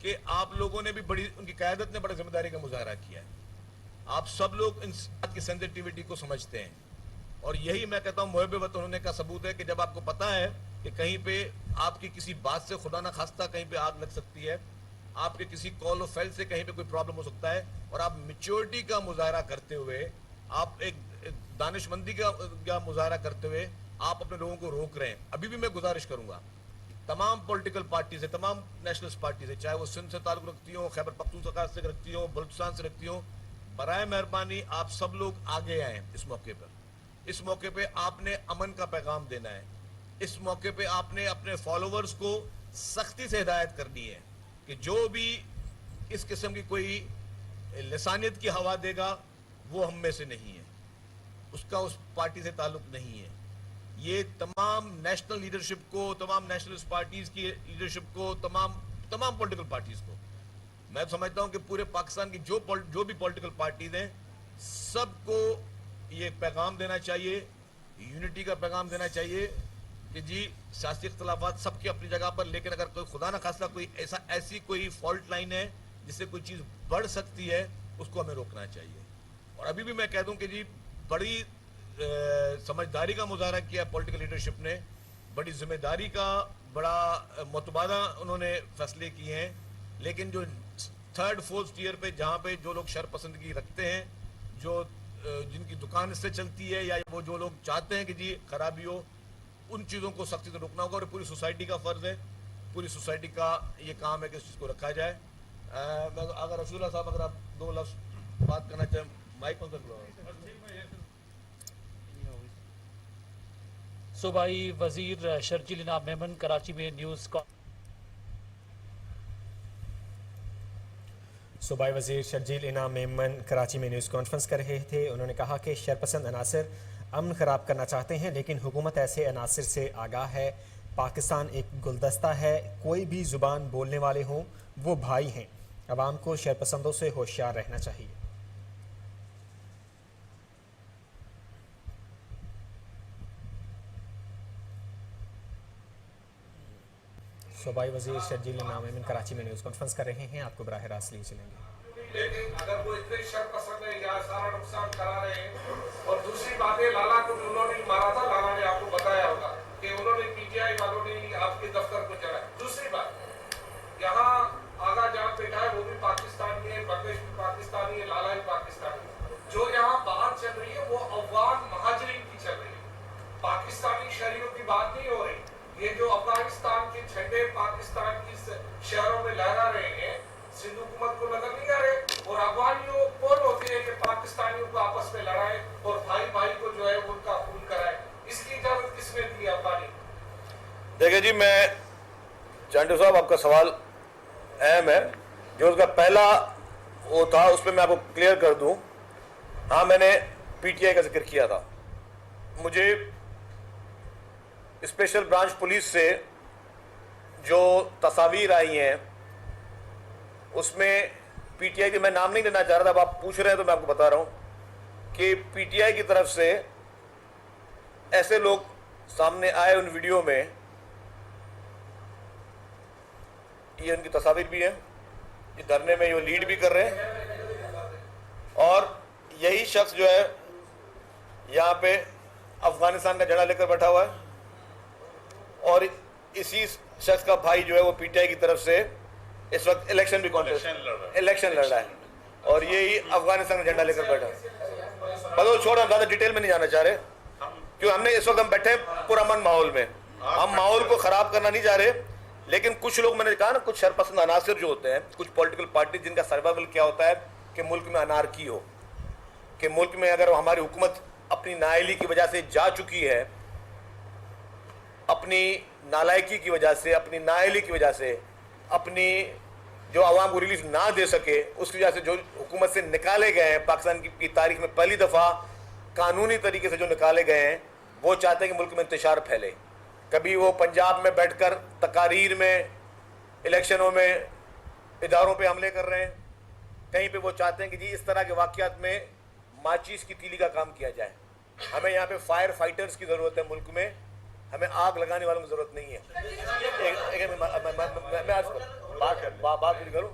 کہ آپ لوگوں نے بھی بڑی ان کی قیادت نے بڑا ذمہ داری کا مظاہرہ کیا ہے. آپ سب لوگ ان بات کی سینسٹیوٹی کو سمجھتے ہیں, اور یہی میں کہتا ہوں محب وطن ہونے کا ثبوت ہے کہ جب آپ کو پتا ہے کہ کہیں پہ آپ کی کسی بات سے خدا نہ خواستہ کہیں پہ آگ لگ سکتی ہے, آپ کے کسی کال و فیل سے کہیں پہ کوئی پرابلم ہو سکتا ہے, اور آپ میچورٹی کا مظاہرہ کرتے ہوئے, آپ ایک دانش مندی کا مظاہرہ کرتے ہوئے آپ اپنے لوگوں کو روک رہے ہیں. ابھی بھی میں گزارش کروں گا تمام پولیٹیکل پارٹیز سے, تمام نیشنلسٹ پارٹیز سے, چاہے وہ سندھ سے تعلق رکھتی ہوں, خیبر پختونخوا سے رکھتی ہوں, بلوچستان سے رکھتی ہوں, برائے مہربانی آپ سب لوگ آگے آئیں اس موقع پر. اس موقع پہ آپ نے امن کا پیغام دینا ہے. اس موقع پہ آپ نے اپنے فالوورز کو سختی سے ہدایت کرنی ہے کہ جو بھی اس قسم کی کوئی لسانیت کی ہوا دے گا وہ ہم میں سے نہیں ہے, اس کا اس پارٹی سے تعلق نہیں ہے. یہ تمام نیشنل لیڈرشپ کو, تمام نیشنلسٹ پارٹیز کی لیڈرشپ کو, تمام پولیٹیکل پارٹیز کو, میں سمجھتا ہوں کہ پورے پاکستان کی جو بھی پولیٹیکل پارٹیز ہیں سب کو یہ پیغام دینا چاہیے, یونٹی کا پیغام دینا چاہیے کہ جی سیاسی اختلافات سب کی اپنی جگہ پر, لیکن اگر کوئی خدا نہ خواستہ کوئی ایسی کوئی فالٹ لائن ہے جس سے کوئی چیز بڑھ سکتی ہے اس کو ہمیں روکنا چاہیے. اور ابھی بھی میں کہہ دوں کہ جی بڑی سمجھداری کا مظاہرہ کیا پولیٹیکل لیڈرشپ نے, بڑی ذمہ داری کا, بڑا متبادہ انہوں نے فیصلے کیے ہیں. لیکن جو تھرڈ فورتھ ٹیئر پہ جہاں پہ جو لوگ شر پسندگی رکھتے ہیں, جو جن کی دکان اس سے چلتی ہے, یا وہ جو لوگ چاہتے ہیں کہ جی خرابی ہو, ان چیزوں کو سختی سے روکنا ہوگا. اور پوری سوسائٹی کا فرض ہے, پوری سوسائٹی کا یہ کام ہے کہ اس چیز کو رکھا جائے. اگر رسول اللہ صاحب اگر آپ دو لفظ بات کرنا چاہیں, مائک کون سا. صوبائی وزیر شرجیل انعام میمن کراچی میں نیوز صوبائی وزیر شرجیل انعام میمن کراچی میں نیوز کانفرنس کر رہے تھے. انہوں نے کہا کہ شرپسند عناصر امن خراب کرنا چاہتے ہیں, لیکن حکومت ایسے عناصر سے آگاہ ہے. پاکستان ایک گلدستہ ہے, کوئی بھی زبان بولنے والے ہوں وہ بھائی ہیں. عوام کو شرپسندوں سے ہوشیار رہنا چاہیے. صوبائی وزیر شرجیل انعام میمن کراچی میں نیوز کانفرنس کر رہے ہیں, آپ کو براہ راست لیے چلیں گے. لیکن اگر وہ اتنے شر پسند ہے یا سارا نقصان کرا رہے ہیں. اور دوسری بات ہے, لالا کو انہوں نے مارا تھا, لالا نے آپ کو بتایا ہوگا کہ انہوں نے پی ٹی آئی والوں نے آپ کے دفتر کو چڑھایا. دوسری بات, یہاں آگا جہاں بیٹھا ہے وہ بھی پاکستانی ہے, بردیش بھی پاکستانی ہے, لالا بھی پاکستانی ہے. جو یہاں بات چل رہی ہے وہ افغان مہاجرین کی چل رہی ہے, پاکستانی شہریوں کی بات نہیں ہو رہی. یہ جو افغانستان کے جھنڈے پاکستان کی شہروں میں لہرا رہے ہیں, سندھ حکومت کو نظر نہیں آ رہے. اور افغانیوں کون ہوتے ہیں کہ پاکستانیوں کو آپس میں لڑائے اور بھائی بھائی کو جو ہے ان کا خون کرائے؟ اس کی اجازت کس نے دی افغانی؟ دیکھیں جی, میں چانڈو صاحب آپ کا سوال اہم ہے. جو اس کا پہلا وہ تھا اس پہ میں آپ کو کلیئر کر دوں. ہاں, میں نے پی ٹی آئی کا ذکر کیا تھا. مجھے اسپیشل برانچ پولیس سے جو تصاویر آئی ہیں اس میں پی ٹی آئی کی, میں نام نہیں لینا چاہ رہا تھا, اب آپ پوچھ رہے ہیں تو میں آپ کو بتا رہا ہوں کہ پی ٹی آئی کی طرف سے ایسے لوگ سامنے آئے ان ویڈیو میں. یہ ان کی تصاویر بھی ہیں, یہ دھرنے میں یہ لیڈ بھی کر رہے ہیں, اور یہی شخص جو ہے یہاں پہ افغانستان کا جھنڈا لے کر بیٹھا ہوا ہے, اور اسی شخص کا بھائی جو ہے وہ پی ٹی آئی کی طرف سے اس وقت الیکشن لڑ رہا ہے, اور یہی افغانستان کا جھنڈا لے کر بیٹھا ہے. بس وہ چھوڑا, زیادہ ڈیٹیل میں نہیں جانا چاہ رہے, کیوں ہم نے اس وقت ہم بیٹھے پرامن ماحول میں, ہم ماحول کو خراب کرنا نہیں چاہ رہے. لیکن کچھ لوگ, میں نے کہا نا, کچھ شرپسند عناصر جو ہوتے ہیں, کچھ پولیٹیکل پارٹی جن کا سروائیول کیا ہوتا ہے کہ ملک میں انارکی ہو, کہ ملک میں اگر ہماری حکومت اپنی نااہلی کی وجہ سے جا چکی ہے, اپنی نالائکی کی وجہ سے, اپنی نااہلی کی وجہ سے, اپنی جو عوام کو ریلیف نہ دے سکے اس کی وجہ سے جو حکومت سے نکالے گئے ہیں, پاکستان کی تاریخ میں پہلی دفعہ قانونی طریقے سے جو نکالے گئے ہیں, وہ چاہتے ہیں کہ ملک میں انتشار پھیلے. کبھی وہ پنجاب میں بیٹھ کر تقاریر میں, الیکشنوں میں اداروں پہ حملے کر رہے ہیں, کہیں پہ وہ چاہتے ہیں کہ جی اس طرح کے واقعات میں ماچیس کی تیلی کا کام کیا جائے. ہمیں یہاں پہ فائر فائٹرز کی ضرورت ہے ملک میں, ہمیں آگ لگانے والوں کی ضرورت نہیں ہے. میں بات کروں.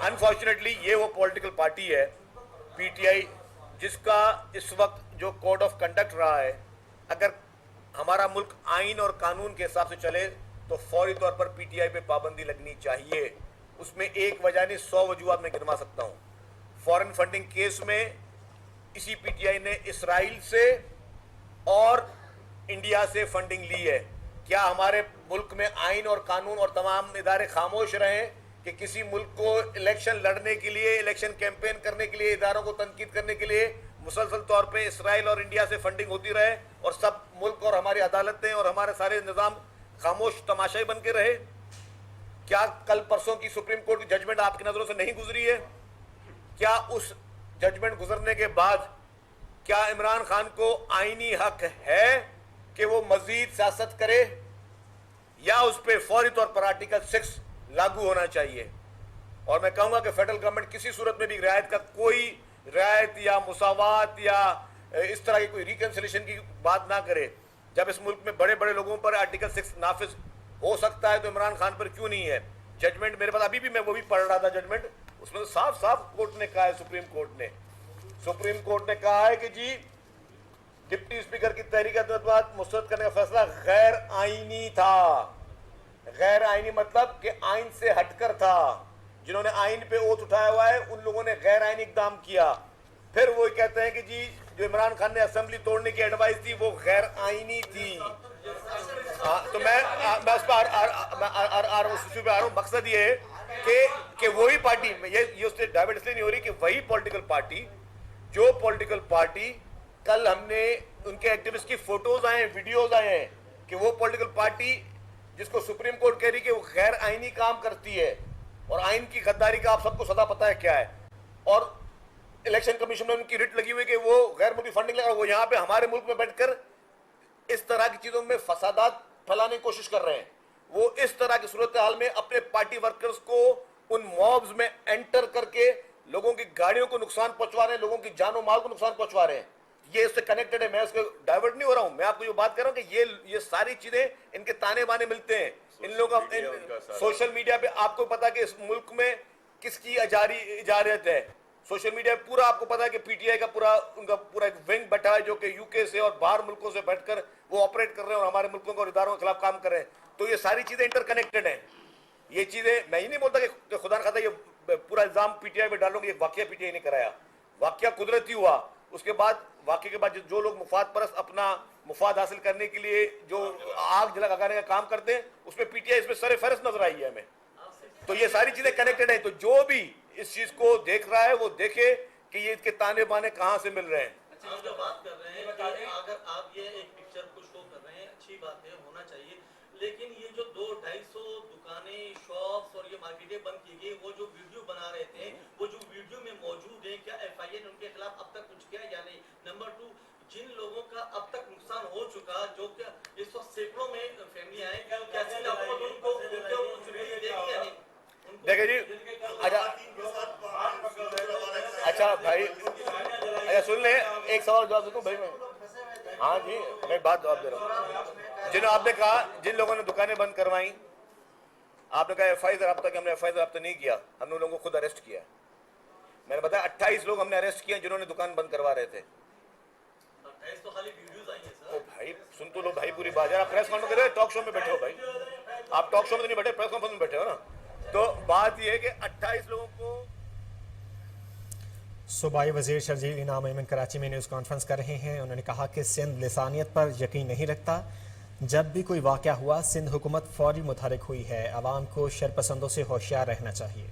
انفارچونیٹلی یہ وہ پولیٹیکل پارٹی ہے پی ٹی آئی جس کا اس وقت جو کوڈ آف کنڈکٹ رہا ہے, اگر ہمارا ملک آئین اور قانون کے حساب سے چلے تو فوری طور پر پی ٹی آئی پہ پابندی لگنی چاہیے. اس میں ایک وجہ نہیں 100 وجوہات میں گنوا سکتا ہوں. فارن فنڈنگ کیس میں اسی پی ٹی آئی نے اسرائیل سے اور انڈیا سے فنڈنگ لی ہے. کیا ہمارے ملک میں آئین اور قانون اور تمام ادارے خاموش رہیں کہ کسی ملک کو الیکشن لڑنے کے لیے, الیکشن کیمپین کرنے کے لیے, اداروں کو تنقید کرنے کے لیے مسلسل طور پہ اسرائیل اور انڈیا سے فنڈنگ ہوتی رہے اور سب ملک اور ہماری عدالتیں اور ہمارے سارے نظام خاموش تماشائی بن کے رہے؟ کیا کل پرسوں کی سپریم کورٹ کی ججمنٹ آپ کی نظروں سے نہیں گزری ہے؟ کیا اس ججمنٹ گزرنے کے بعد کیا عمران خان کو آئینی حق ہے کہ وہ مزید سیاست کرے, یا اس پہ فوری طور پر آرٹیکل 6 لاگو ہونا چاہیے؟ اور میں کہوں گا کہ فیڈرل گورنمنٹ کسی صورت میں بھی رعایت کا کوئی رعایت یا مساوات یا اس طرح کی کوئی ریکنسلیشن کی بات نہ کرے. جب اس ملک میں بڑے بڑے لوگوں پر آرٹیکل 6 نافذ ہو سکتا ہے تو عمران خان پر کیوں نہیں ہے؟ ججمنٹ میرے پاس ابھی بھی, میں وہ بھی پڑھ رہا تھا ججمنٹ, اس میں تو صاف صاف کورٹ نے کہا ہے, سپریم کورٹ نے کہا ہے کہ جی ڈپٹی اسپیکر کی تحریک مسترد کرنے کا فیصلہ غیر آئینی تھا. غیر آئینی مطلب کہ آئین سے ہٹ کر تھا. جنہوں نے آئین پہ اوتھ اٹھایا ہوا ہے ان لوگوں نے غیر آئینی اقدام کیا. پھر وہ کہتے ہیں کہ جی جو عمران خان نے اسمبلی توڑنے کی ایڈوائز تھی وہ غیر آئینی تھی. تو میں اس پہ آ رہا ہوں. مقصد یہ ہے کہ وہی پارٹی, یہ اس سے ڈائیورٹ اس لیے نہیں ہو رہی کہ وہی پولیٹیکل پارٹی, جو پولیٹیکل پارٹی کل ہم نے ان کے ایکٹیوسٹ کی فوٹوز آئے ہیں, ویڈیوز آئے ہیں, کہ وہ پولیٹیکل پارٹی جس کو سپریم کورٹ کہہ رہی کہ وہ غیر آئینی کام کرتی ہے, اور آئین کی غداری کا آپ سب کو سزا پتہ ہے کیا ہے, اور الیکشن کمیشن میں ان کی رٹ لگی ہوئی کہ وہ غیر ملکی فنڈنگ لگا, وہ یہاں پہ ہمارے ملک میں بیٹھ کر اس طرح کی چیزوں میں فسادات پھیلانے کی کوشش کر رہے ہیں. وہ اس طرح کی صورتحال میں اپنے پارٹی ورکرز کو ان موبز میں انٹر کر کے لوگوں کی گاڑیوں کو نقصان پہنچوا رہے ہیں, لوگوں کی جان و مال کو نقصان پہنچوا رہے ہیں. یہ اس سے کنیکٹڈ ہے, میں اس کو ڈائیورٹ نہیں ہو رہا ہوں. میں آپ کو جو بات کر رہا ہوں کہ یہ ساری چیزیں ان کے تانے بانے ملتے ہیں. ان لوگوں کا سوشل میڈیا پہ آپ کو پتا کہ اس ملک میں کس کی اجاریت ہے. سوشل میڈیا پہ پورا آپ کو پتا ہے کہ پی ٹی آئی کا ان کا پورا ایک ونگ بیٹھا ہے جو کہ یو کے سے اور باہر ملکوں سے بیٹھ کر وہ آپریٹ کر رہے ہیں اور ہمارے ملکوں کو اور اداروں کے خلاف کام کر رہے ہیں. تو یہ ساری چیزیں انٹر کنیکٹڈ ہیں. یہ چیزیں میں یہ نہیں بولتا کہ خدا نخواستہ یہ پورا الزام پی ٹی آئی پہ ڈالوں گا. یہ واقعہ پی ٹی آئی نے کرایا, واقعہ قدرتی ہوا. اس کے بعد واقعے کے بعد جو لوگ مفاد پرست اپنا مفاد حاصل کرنے کے لیے جو آگ لگانے کا کام کرتے ہیں, اس میں پی ٹی آئی اس میں سر فہرست نظر آئی ہے ہمیں. تو یہ ساری چیزیں کنیکٹڈ ہیں. تو جو بھی اس چیز کو دیکھ رہا ہے وہ دیکھے کہ یہ اس کے تانے بانے کہاں سے مل رہے ہیں. آپ جو بات کر رہے ہیں کہ اگر آپ یہ ایک پکچر کو شو کر رہے ہیں, اچھی بات ہے, ہونا چاہیے, لیکن یہ جو 200-250 دکانیں, شاپس اور یہ مارکیٹیں بند کی گئی, وہ جو ویڈیو بنا رہے تھے, وہ جو ویڈیو میں موجود ہیں, کیا ایف آئی اے نے ان کے خلاف اب تک کچھ کیا یا نہیں؟ نمبر 2, جن لوگوں کا اب تک نقصان ہو چکا, جو کہ اس وقت سینکڑوں میں فیملی ہیں, کیا ان کو کچھ دے گی یا نہیں؟ دیکھیں جی, اچھا بھائی, اچھا سن لیں, ایک سوال جواب دے دوں بھائی میں. ہاں جی, میں بات جواب دے رہا ہوں. آپ نے کہا جن لوگوں نے دکانیں بند کروائیں, آپ نے کہا ایف آئی رابطہ کہ ہم نے ایف آئی رابطہ نہیں کیا, ہم نے لوگوں کو خود اریسٹ کیا. میں نے بتایا 28 لوگ ہم نے اریسٹ کیے جنہوں نے دکان بند کروا رہے تھے. 28 تو خالی ویڈیوز آئی ہیں سر. بھائی سن تو لو بھائی, پوری بات ہے. آپ پریس کانفرنس میں ٹاک شو میں بیٹھے ہو بھائی, آپ ٹاک شو میں تو نہیں بیٹھے, پریس کانفرنس میں بیٹھے ہو نا. تو بات یہ ہے کہ 28 لوگوں کو صوبائی وزیر شرجیل انعام ایمن کراچی میں نیوز کانفرنس کر رہے ہیں. انہوں نے کہا کہ سندھ لسانیت پر یقین نہیں رکھتا. جب بھی کوئی واقعہ ہوا سندھ حکومت فوری متحرک ہوئی ہے. عوام کو شرپسندوں سے ہوشیار رہنا چاہیے.